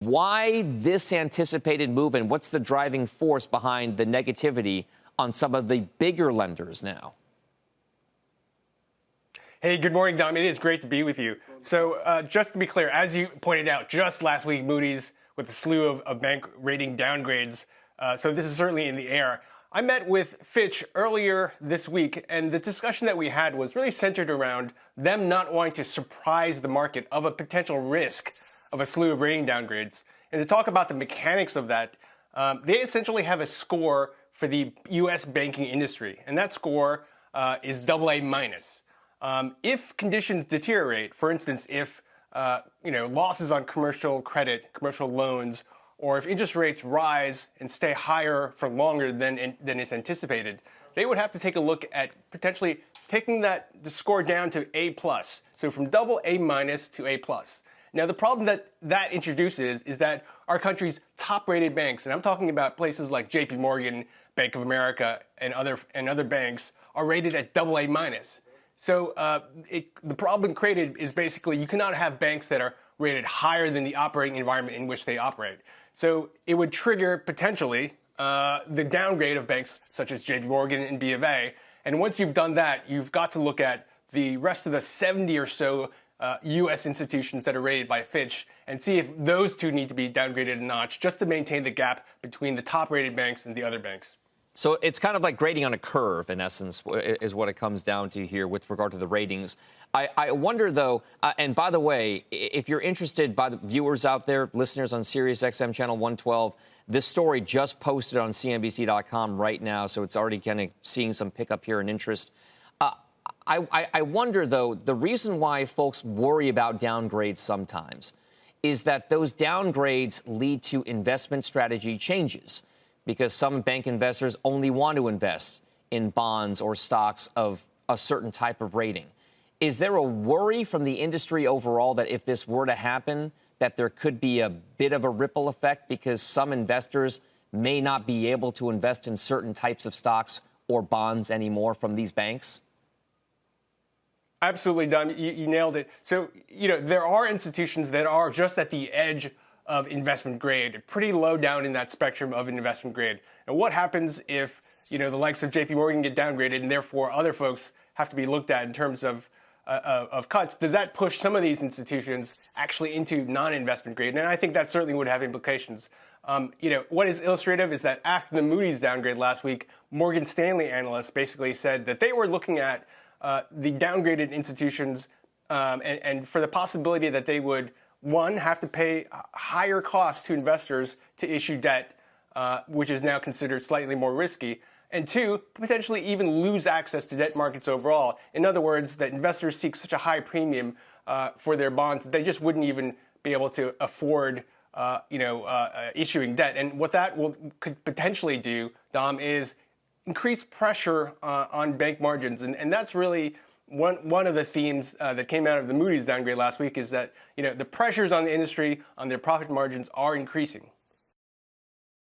Why this anticipated move, and what's the driving force behind the negativity on some of the bigger lenders now? Hey, good morning, Dom. It is great to be with you. So just to be clear, as you pointed out, just last week, Moody's with a slew of bank rating downgrades. So this is certainly in the air. I met with Fitch earlier this week, and the discussion that we had was really centered around them not wanting to surprise the market of a potential risk of a slew of rating downgrades. And to talk about the mechanics of that, they essentially have a score for the U.S. banking industry, and that score is AA minus. If conditions deteriorate, for instance, if losses on commercial credit, commercial loans, or if interest rates rise and stay higher for longer than is anticipated, they would have to take a look at potentially taking the score down to A+. So from AA minus to A+. Now, the problem that introduces is that our country's top-rated banks, and I'm talking about places like JP Morgan, Bank of America, and other banks, are rated at AA minus. So the problem created is basically you cannot have banks that are rated higher than the operating environment in which they operate. So it would trigger potentially the downgrade of banks such as JP Morgan and B of A. And once you've done that, you've got to look at the rest of the 70 or so U.S. institutions that are rated by Fitch and see if those two need to be downgraded a notch just to maintain the gap between the top-rated banks and the other banks. So it's kind of like grading on a curve, in essence, is what it comes down to here with regard to the ratings. I wonder, though, and by the way, if you're interested, by the viewers out there, listeners on Sirius XM Channel 112, this story just posted on CNBC.com right now, so it's already kind of seeing some pickup here in interest. I wonder, though, the reason why folks worry about downgrades sometimes is that those downgrades lead to investment strategy changes, because some bank investors only want to invest in bonds or stocks of a certain type of rating. Is there a worry from the industry overall that if this were to happen, that there could be a bit of a ripple effect because some investors may not be able to invest in certain types of stocks or bonds anymore from these banks? Absolutely, Don. You nailed it. So, there are institutions that are just at the edge of investment grade, pretty low down in that spectrum of investment grade. And what happens if, the likes of JP Morgan get downgraded and therefore other folks have to be looked at in terms of cuts? Does that push some of these institutions actually into non-investment grade? And I think that certainly would have implications. What is illustrative is that after the Moody's downgrade last week, Morgan Stanley analysts basically said that they were looking at the downgraded institutions and for the possibility that they would, one, have to pay higher costs to investors to issue debt, which is now considered slightly more risky, and two, potentially even lose access to debt markets overall. In other words, that investors seek such a high premium for their bonds that they just wouldn't even be able to afford issuing debt. And what that could potentially do, Dom, is increase pressure on bank margins. And that's really one of the themes that came out of the Moody's downgrade last week, is that the pressures on the industry, on their profit margins, are increasing.